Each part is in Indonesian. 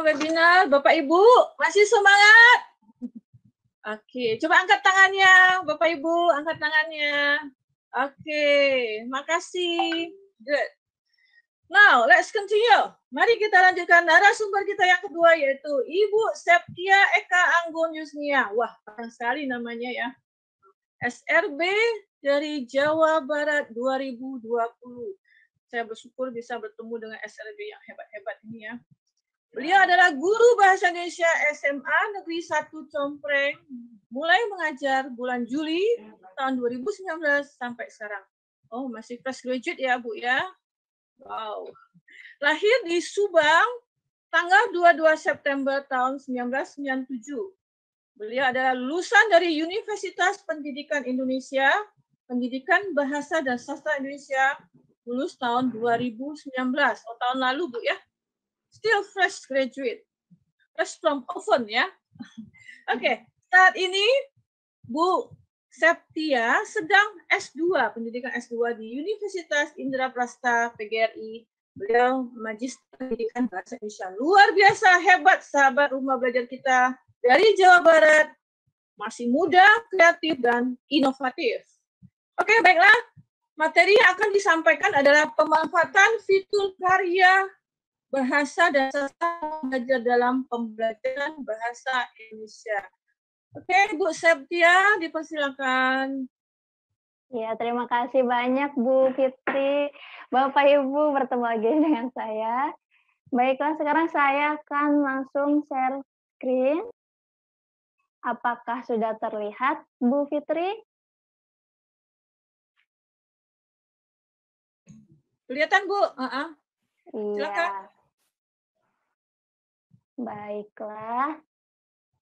webinar, Bapak Ibu, masih semangat? Oke, coba angkat tangannya, Bapak Ibu, angkat tangannya. Oke, makasih. Good. Now, let's continue. Mari kita lanjutkan narasumber kita yang kedua, yaitu Ibu Septia Eka Anggun Yusnia. Wah, keren sekali namanya ya. SRB dari Jawa Barat 2020. Saya bersyukur bisa bertemu dengan SRB yang hebat-hebat ini ya. Beliau adalah guru bahasa Indonesia SMA Negeri 1 Compreng, mulai mengajar bulan Juli tahun 2019 sampai sekarang. Oh, masih fresh graduate ya, Bu ya? Wow. Lahir di Subang tanggal 22 September tahun 1997. Beliau adalah lulusan dari Universitas Pendidikan Indonesia, Pendidikan Bahasa dan Sastra Indonesia, lulus tahun 2019. Oh, tahun lalu, Bu ya. Still fresh graduate. Fresh from oven ya. Oke, saat ini Bu Septia sedang S2, pendidikan S2 di Universitas Indraprasta PGRI. Beliau Magister Pendidikan Bahasa Indonesia. Luar biasa hebat sahabat rumah belajar kita dari Jawa Barat. Masih muda, kreatif, dan inovatif. Oke, baiklah. Materi yang akan disampaikan adalah pemanfaatan fitur karya bahasa dan sastra belajar dalam pembelajaran bahasa Indonesia. Oke, Bu Septia, dipersilakan. Ya, terima kasih banyak Bu Fitri. Bapak Ibu bertemu lagi dengan saya. Baiklah, sekarang saya akan langsung share screen. Apakah sudah terlihat Bu Fitri? Kelihatan, Bu? Iya. Silakan. Baiklah.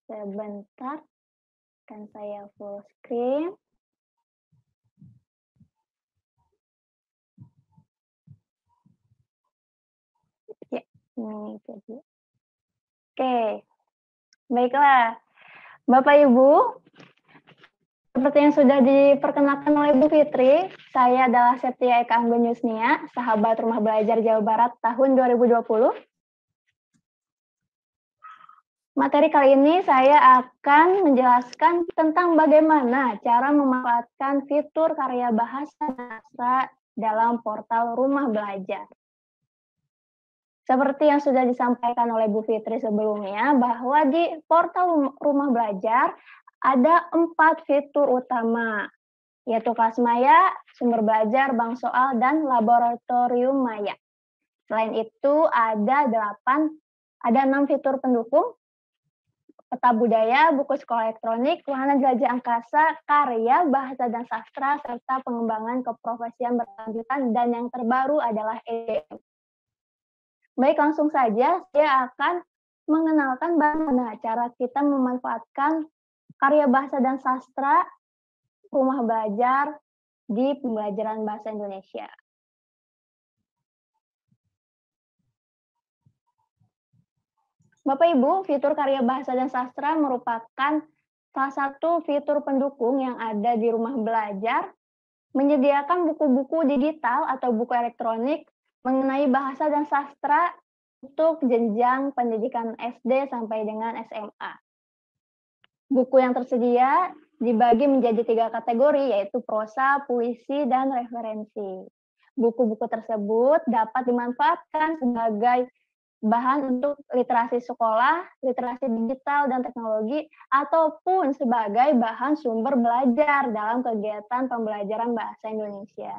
Sebentar. Akan saya full screen. Ya, ini jadi. Oke. Baiklah. Bapak Ibu, seperti yang sudah diperkenalkan oleh Bu Fitri, saya adalah Septia Eka Anggun Yusnia, sahabat Rumah Belajar Jawa Barat tahun 2020. Materi kali ini saya akan menjelaskan tentang bagaimana cara memanfaatkan fitur karya bahasa dan sastra dalam portal Rumah Belajar. Seperti yang sudah disampaikan oleh Bu Fitri sebelumnya, bahwa di portal Rumah Belajar ada 4 fitur utama, yaitu kelas maya, sumber belajar, bank soal, dan laboratorium maya. Selain itu ada 6 fitur pendukung, peta budaya, buku sekolah elektronik, wahana jelajah angkasa, karya, bahasa dan sastra, serta pengembangan keprofesian berkelanjutan, dan yang terbaru adalah EDM. Baik, langsung saja saya akan mengenalkan bagaimana cara kita memanfaatkan karya bahasa dan sastra Rumah Belajar di pembelajaran bahasa Indonesia. Bapak Ibu, fitur karya bahasa dan sastra merupakan salah satu fitur pendukung yang ada di Rumah Belajar, menyediakan buku-buku digital atau buku elektronik mengenai bahasa dan sastra untuk jenjang pendidikan SD sampai dengan SMA. Buku yang tersedia dibagi menjadi 3 kategori, yaitu prosa, puisi, dan referensi. Buku-buku tersebut dapat dimanfaatkan sebagai bahan untuk literasi sekolah, literasi digital dan teknologi, ataupun sebagai bahan sumber belajar dalam kegiatan pembelajaran bahasa Indonesia.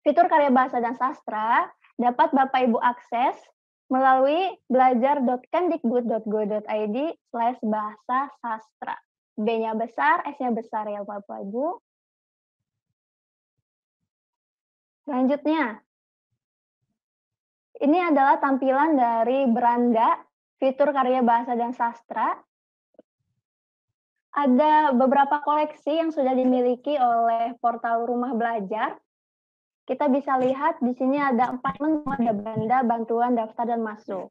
Fitur karya bahasa dan sastra dapat Bapak Ibu akses melalui belajar.kemdikbud.go.id/bahasa sastra. B-nya besar, S-nya besar ya Bapak Ibu. Selanjutnya, ini adalah tampilan dari beranda fitur karya bahasa dan sastra. Ada beberapa koleksi yang sudah dimiliki oleh portal Rumah Belajar. Kita bisa lihat di sini ada 4 menu, ada beranda, bantuan, daftar, dan masuk.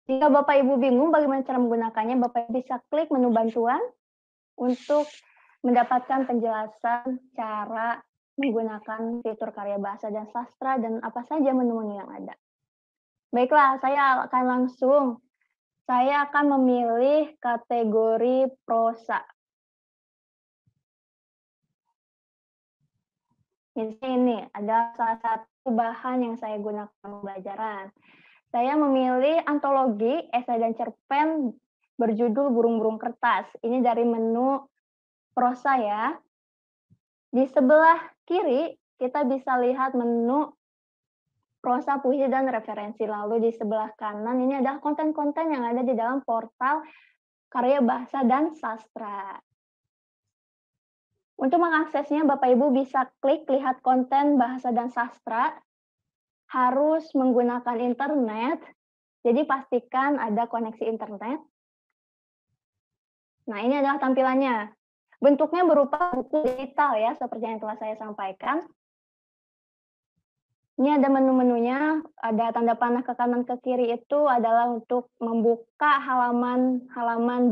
Jika Bapak Ibu bingung bagaimana cara menggunakannya, Bapak Ibu bisa klik menu bantuan untuk mendapatkan penjelasan cara menggunakan fitur karya bahasa dan sastra dan apa saja menu-menu yang ada. Baiklah, saya akan memilih kategori prosa. Misalnya ini ada salah satu bahan yang saya gunakan pembelajaran. Saya memilih antologi, esai dan cerpen berjudul Burung-burung Kertas. Ini dari menu prosa ya. Di sebelah kiri kita bisa lihat menu prosa, puisi, dan referensi. Lalu di sebelah kanan ini adalah konten-konten yang ada di dalam portal karya bahasa dan sastra. Untuk mengaksesnya, Bapak Ibu bisa klik lihat konten bahasa dan sastra, harus menggunakan internet, jadi pastikan ada koneksi internet. Nah, ini adalah tampilannya. Bentuknya berupa buku digital ya, seperti yang telah saya sampaikan. Ini ada menu-menunya, ada tanda panah ke kanan ke kiri itu adalah untuk membuka halaman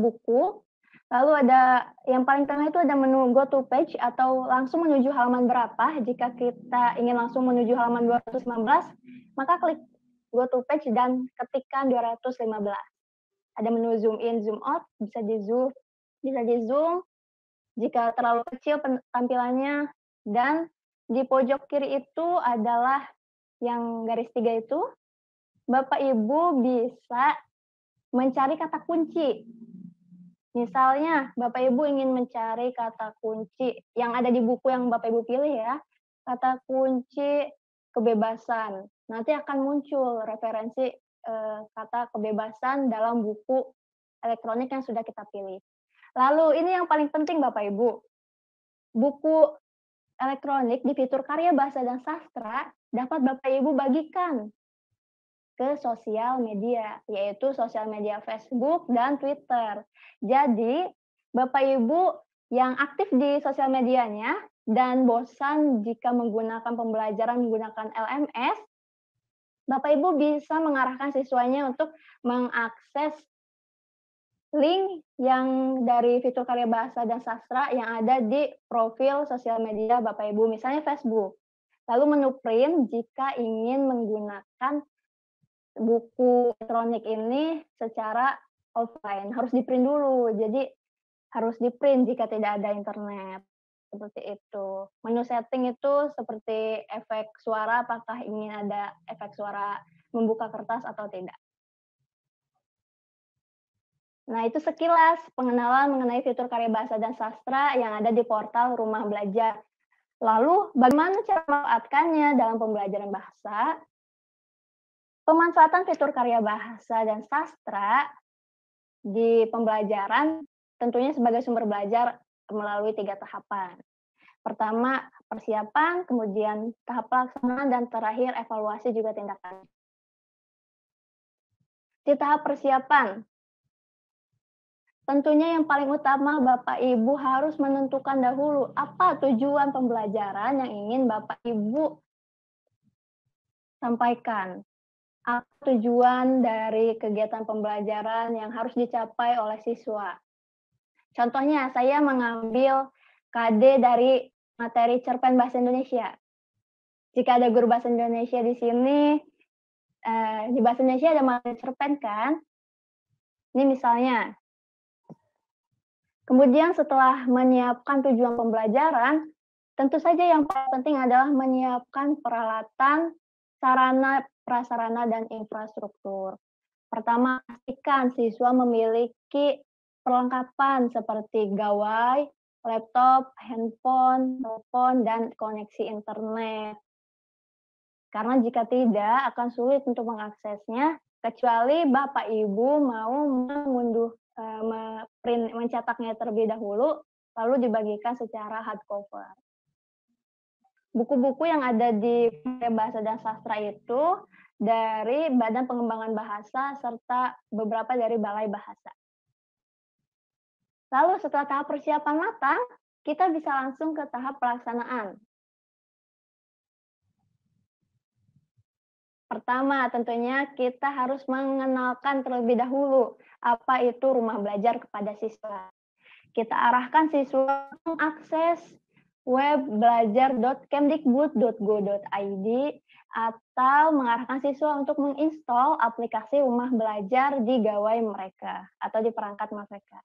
buku. Lalu ada yang paling tengah itu ada menu go to page atau langsung menuju halaman berapa. Jika kita ingin langsung menuju halaman 215, maka klik go to page dan ketikkan 215. Ada menu zoom in, zoom out, bisa di zoom jika terlalu kecil tampilannya, dan di pojok kiri itu adalah yang garis 3 itu, Bapak Ibu bisa mencari kata kunci. Misalnya, Bapak Ibu ingin mencari kata kunci yang ada di buku yang Bapak Ibu pilih ya, kata kunci kebebasan. Nanti akan muncul referensi kata kebebasan dalam buku elektronik yang sudah kita pilih. Lalu ini yang paling penting Bapak Ibu, buku elektronik di fitur karya bahasa dan sastra dapat Bapak Ibu bagikan ke sosial media, yaitu sosial media Facebook dan Twitter. Jadi, Bapak Ibu yang aktif di sosial medianya dan bosan jika menggunakan pembelajaran menggunakan LMS, Bapak Ibu bisa mengarahkan siswanya untuk mengakses link yang dari fitur karya bahasa dan sastra yang ada di profil sosial media Bapak Ibu, misalnya Facebook. Lalu menu print jika ingin menggunakan buku elektronik ini secara offline, harus di-print dulu. Jadi harus di-print jika tidak ada internet. Seperti itu. Menu setting itu seperti efek suara, apakah ingin ada efek suara membuka kertas atau tidak. Nah, itu sekilas pengenalan mengenai fitur karya bahasa dan sastra yang ada di portal Rumah Belajar. Lalu, bagaimana cara memanfaatkannya dalam pembelajaran bahasa? Pemanfaatan fitur karya bahasa dan sastra di pembelajaran tentunya sebagai sumber belajar melalui 3 tahapan. Pertama, persiapan, kemudian tahap pelaksanaan, dan terakhir evaluasi juga tindakan. Di tahap persiapan, tentunya yang paling utama Bapak Ibu harus menentukan dahulu apa tujuan pembelajaran yang ingin Bapak Ibu sampaikan. Apa tujuan dari kegiatan pembelajaran yang harus dicapai oleh siswa. Contohnya, saya mengambil KD dari materi cerpen Bahasa Indonesia. Jika ada guru Bahasa Indonesia di sini, di Bahasa Indonesia ada materi cerpen kan? Ini misalnya. Kemudian setelah menyiapkan tujuan pembelajaran, tentu saja yang paling penting adalah menyiapkan peralatan, sarana, prasarana, dan infrastruktur. Pertama, pastikan siswa memiliki perlengkapan seperti gawai, laptop, handphone, telepon, dan koneksi internet. Karena jika tidak, akan sulit untuk mengaksesnya, kecuali Bapak Ibu mau mencetaknya terlebih dahulu, lalu dibagikan secara hardcover. Buku-buku yang ada di Bahasa dan Sastra itu dari Badan Pengembangan Bahasa serta beberapa dari Balai Bahasa. Lalu setelah tahap persiapan matang, kita bisa langsung ke tahap pelaksanaan. Pertama, tentunya kita harus mengenalkan terlebih dahulu apa itu rumah belajar kepada siswa. Kita arahkan siswa mengakses webbelajar.kemdikbud.go.id atau mengarahkan siswa untuk menginstal aplikasi Rumah Belajar di gawai mereka atau di perangkat mereka.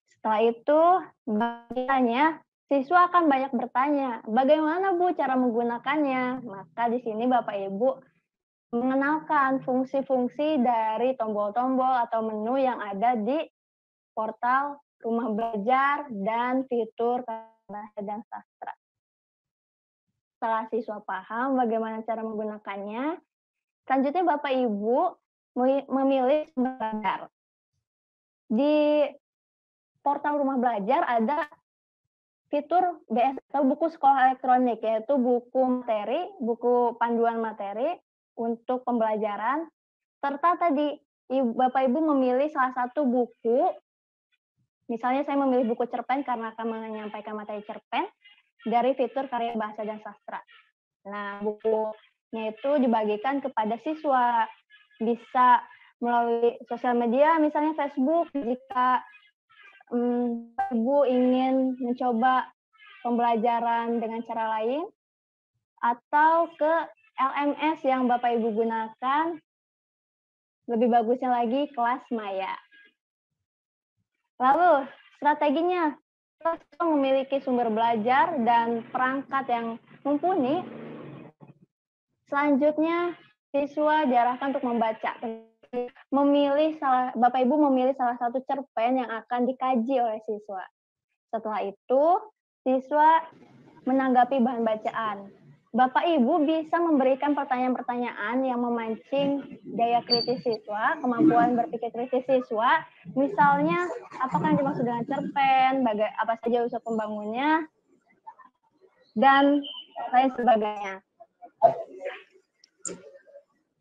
Setelah itu, bagiannya siswa akan banyak bertanya, bagaimana Bu cara menggunakannya? Maka di sini Bapak Ibu mengenalkan fungsi-fungsi dari tombol-tombol atau menu yang ada di portal Rumah Belajar dan fitur bahasa dan sastra. Setelah siswa paham bagaimana cara menggunakannya, selanjutnya Bapak Ibu memilih sumber belajar. Di portal Rumah Belajar ada fitur BS atau buku sekolah elektronik, yaitu buku materi, buku panduan materi untuk pembelajaran, serta tadi Bapak Ibu memilih salah satu buku. Misalnya saya memilih buku cerpen karena akan menyampaikan materi cerpen dari fitur karya bahasa dan sastra. Nah, bukunya itu dibagikan kepada siswa, bisa melalui sosial media, misalnya Facebook, jika Ibu ingin mencoba pembelajaran dengan cara lain, atau ke LMS yang Bapak Ibu gunakan, lebih bagusnya lagi kelas maya. Lalu, strateginya, siswa memiliki sumber belajar dan perangkat yang mumpuni. Selanjutnya, siswa diarahkan untuk membaca. Bapak Ibu memilih salah satu cerpen yang akan dikaji oleh siswa. Setelah itu, siswa menanggapi bahan bacaan. Bapak Ibu bisa memberikan pertanyaan-pertanyaan yang memancing daya kritis siswa, kemampuan berpikir kritis siswa, misalnya apakah yang dimaksud dengan cerpen, apa saja unsur pembangunnya, dan lain sebagainya.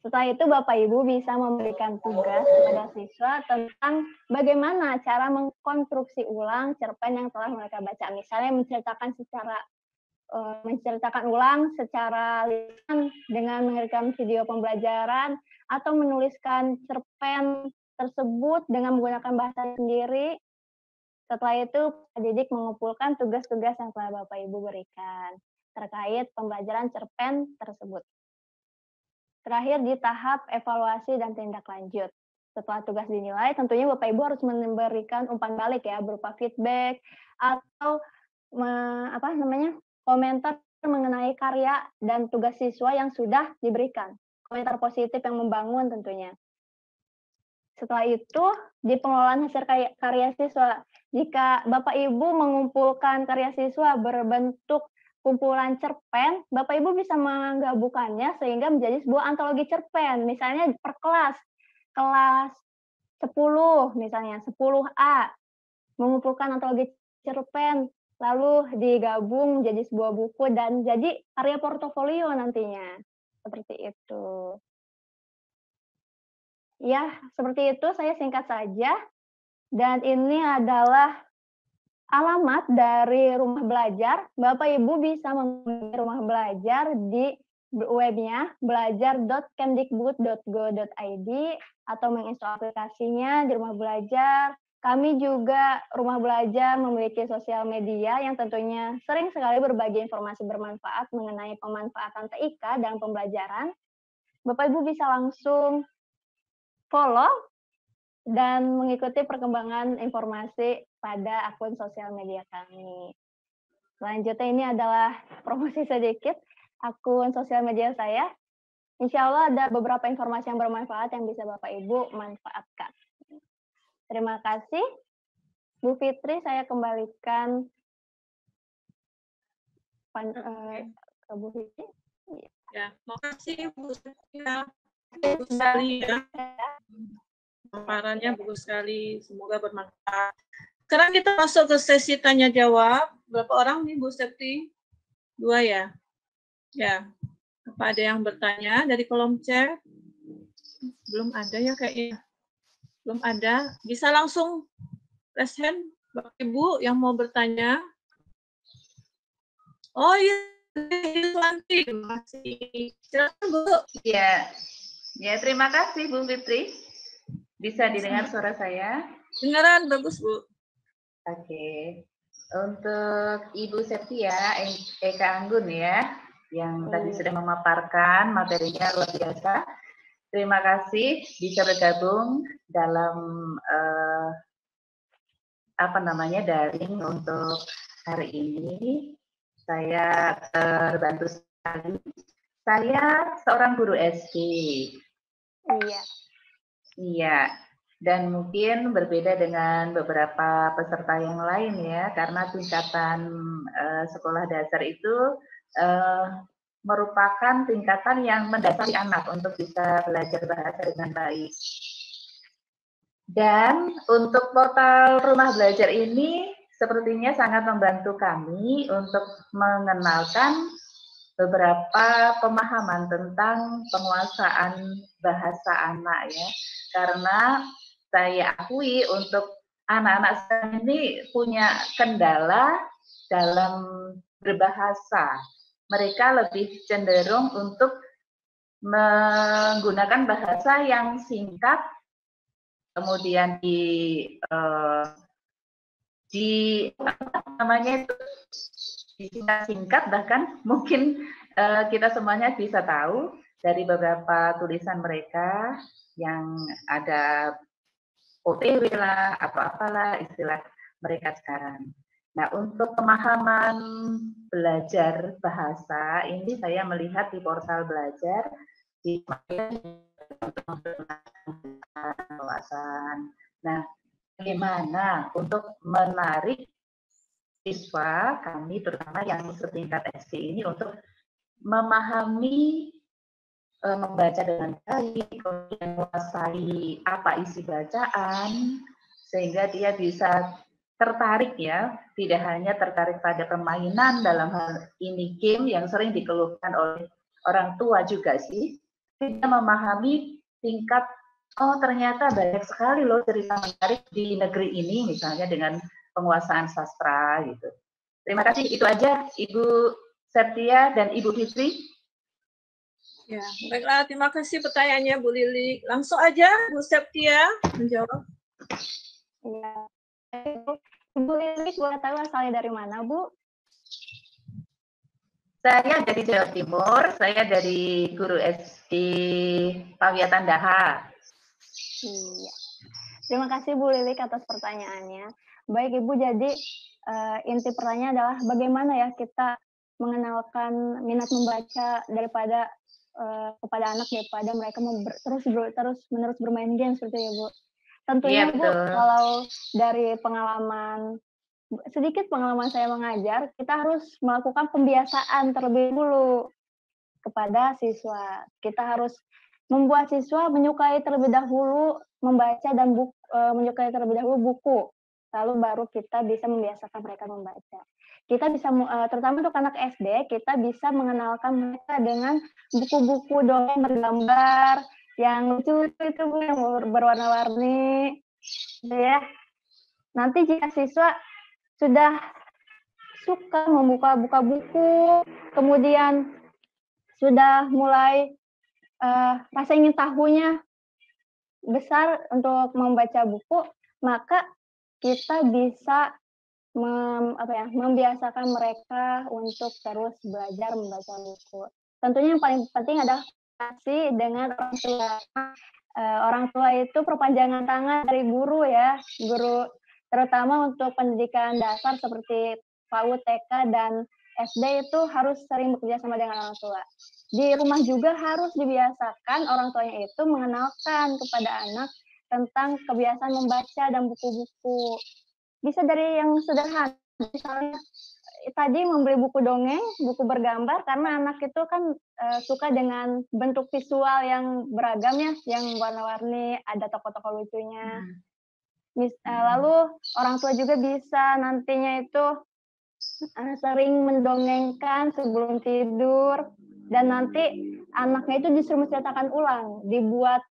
Setelah itu Bapak Ibu bisa memberikan tugas kepada siswa tentang bagaimana cara mengkonstruksi ulang cerpen yang telah mereka baca. Misalnya menceritakan ulang secara lisan dengan mengirimkan video pembelajaran atau menuliskan cerpen tersebut dengan menggunakan bahasa sendiri. Setelah itu, pendidik mengumpulkan tugas-tugas yang telah Bapak Ibu berikan terkait pembelajaran cerpen tersebut. Terakhir di tahap evaluasi dan tindak lanjut. Setelah tugas dinilai, tentunya Bapak Ibu harus memberikan umpan balik ya, berupa feedback atau komentar mengenai karya dan tugas siswa yang sudah diberikan. Komentar positif yang membangun tentunya. Setelah itu, di pengelolaan hasil karya siswa, jika Bapak Ibu mengumpulkan karya siswa berbentuk kumpulan cerpen, Bapak Ibu bisa menggabungkannya sehingga menjadi sebuah antologi cerpen. Misalnya per kelas 10 misalnya, 10A, mengumpulkan antologi cerpen, lalu digabung menjadi sebuah buku dan jadi karya portofolio nantinya. Seperti itu. Ya, seperti itu saya singkat saja. Dan ini adalah alamat dari Rumah Belajar. Bapak Ibu bisa mengunjungi Rumah Belajar di webnya belajar.kemdikbud.go.id atau menginstal aplikasinya di Rumah Belajar. Kami juga Rumah Belajar memiliki sosial media yang tentunya sering sekali berbagi informasi bermanfaat mengenai pemanfaatan TIK dalam pembelajaran. Bapak Ibu bisa langsung follow dan mengikuti perkembangan informasi pada akun sosial media kami. Selanjutnya ini adalah promosi sedikit akun sosial media saya. Insya Allah ada beberapa informasi yang bermanfaat yang bisa Bapak Ibu manfaatkan. Terima kasih. Bu Fitri, saya kembalikan ke Bu Fitri. Ya, makasih Bu Setia. Bagus sekali ya. Paparannya bagus sekali. Semoga bermanfaat. Sekarang kita masuk ke sesi tanya jawab. Berapa orang nih Bu Septi? 2 ya? Ya. Apa ada yang bertanya dari kolom chat? Belum ada ya kayaknya. Belum ada. Bisa langsung raise hand Bapak Ibu yang mau bertanya. Oh iya, Hilwanti. Terima kasih. Silakan Bu. Ya, terima kasih Bu Fitri. Bisa didengar suara saya? Dengaran bagus Bu. Oke. Untuk Ibu Septia Eka Anggun ya, yang tadi sudah memaparkan materinya luar biasa. Terima kasih bisa bergabung dalam daring untuk hari ini. Saya terbantu sekali. Saya seorang guru SD. Iya. Iya. Dan mungkin berbeda dengan beberapa peserta yang lain ya, karena tingkatan sekolah dasar itu merupakan tingkatan yang mendasari anak untuk bisa belajar bahasa dengan baik. Dan untuk portal Rumah Belajar ini sepertinya sangat membantu kami untuk mengenalkan beberapa pemahaman tentang penguasaan bahasa anak ya. Karena saya akui untuk anak-anak sekarang ini punya kendala dalam berbahasa. Mereka lebih cenderung untuk menggunakan bahasa yang singkat, kemudian disingkat bahkan mungkin kita semuanya bisa tahu dari beberapa tulisan mereka yang ada OTW lah atau apalah istilah mereka sekarang. Nah, untuk pemahaman belajar bahasa ini saya melihat di portal belajar di kawasan. Nah, bagaimana untuk menarik siswa kami terutama yang setingkat SD ini untuk memahami membaca dengan baik, kemudian menguasai apa isi bacaan, sehingga dia bisa tertarik ya, tidak hanya tertarik pada permainan dalam hal ini game yang sering dikeluhkan oleh orang tua juga sih, dia memahami tingkat, oh ternyata banyak sekali loh cerita menarik di negeri ini, misalnya dengan penguasaan sastra gitu. Terima kasih, itu aja Ibu Septia dan Ibu Fitri. Ya, baiklah. Terima kasih pertanyaannya Bu Lili. Langsung aja Bu Septia menjawab. Iya. Ibu Lili, boleh tahu asalnya dari mana, Bu? Saya dari Jawa Timur. Saya dari guru SD Pawiatan Daha. Iya. Terima kasih Bu Lilik atas pertanyaannya. Baik Ibu, jadi inti pertanyaan adalah bagaimana ya kita mengenalkan minat membaca daripada kepada anak daripada mereka terus menerus bermain game seperti itu, Bu. Tentunya Bu, kalau dari sedikit pengalaman saya mengajar, kita harus melakukan pembiasaan terlebih dulu kepada siswa. Kita harus membuat siswa menyukai terlebih dahulu membaca dan menyukai terlebih dahulu buku. Lalu baru kita bisa membiasakan mereka membaca. Kita bisa, terutama untuk anak SD, kita bisa mengenalkan mereka dengan buku-buku dongeng bergambar yang lucu itu Bu, yang berwarna-warni, ya. Nanti jika siswa sudah suka membuka buku, kemudian sudah mulai rasa ingin tahunya besar untuk membaca buku, maka kita bisa membiasakan mereka untuk terus belajar membaca buku. Tentunya yang paling penting adalah komunikasi dengan orang tua. Orang tua itu perpanjangan tangan dari guru ya, guru terutama untuk pendidikan dasar seperti PAUD, TK, dan SD itu harus sering bekerja sama dengan orang tua. Di rumah juga harus dibiasakan orang tuanya itu mengenalkan kepada anak tentang kebiasaan membaca dan buku-buku. Bisa dari yang sederhana, misalnya tadi membeli buku dongeng, buku bergambar, karena anak itu kan suka dengan bentuk visual yang beragam ya, yang warna-warni, ada tokoh-tokoh lucunya. Lalu orang tua juga bisa nantinya itu sering mendongengkan sebelum tidur, dan nanti anaknya itu justru menceritakan ulang, dibuat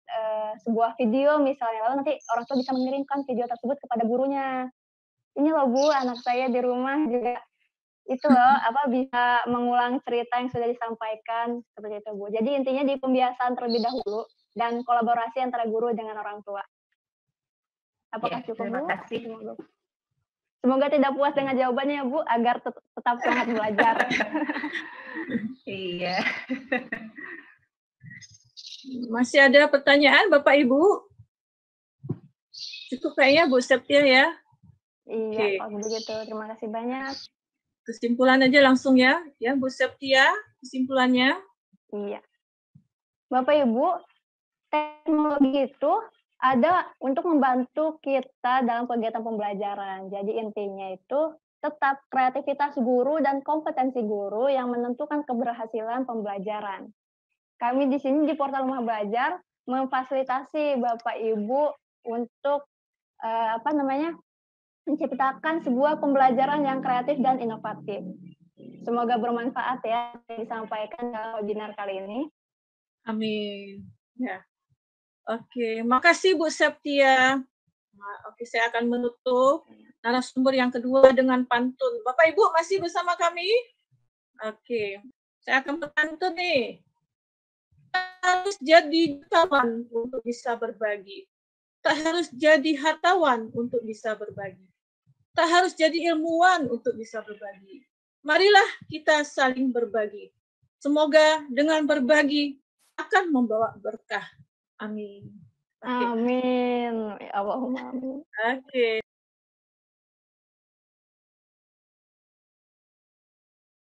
sebuah video misalnya, lalu nanti orang tua bisa mengirimkan video tersebut kepada gurunya. Ini loh Bu, anak saya di rumah juga itu loh, bisa mengulang cerita yang sudah disampaikan, seperti itu Bu. Jadi intinya di pembiasaan terlebih dahulu dan kolaborasi antara guru dengan orang tua. Apakah cukup Bu? Terima kasih. Semoga tidak puas dengan jawabannya ya Bu, agar tetap semangat belajar. Iya. Masih ada pertanyaan Bapak Ibu? Cukup kayaknya Bu Septia ya. Iya, kalau begitu terima kasih banyak. Kesimpulan aja langsung ya Bu Septia, kesimpulannya. Iya. Bapak Ibu, teknologi itu ada untuk membantu kita dalam kegiatan pembelajaran. Jadi intinya itu tetap kreativitas guru dan kompetensi guru yang menentukan keberhasilan pembelajaran. Kami di sini di Portal Rumah Belajar memfasilitasi Bapak Ibu untuk menciptakan sebuah pembelajaran yang kreatif dan inovatif. Semoga bermanfaat ya yang disampaikan dalam webinar kali ini. Amin. Ya. Oke, makasih Bu Septia. Nah, oke, saya akan menutup narasumber yang kedua dengan pantun. Bapak Ibu masih bersama kami? Oke, saya akan berpantun nih. Harus jadi kawan untuk bisa berbagi. Tak harus jadi hartawan untuk bisa berbagi. Tak harus jadi ilmuwan untuk bisa berbagi. Marilah kita saling berbagi. Semoga dengan berbagi akan membawa berkah. Amin. Amin. Ya Allahumma amin. Oke.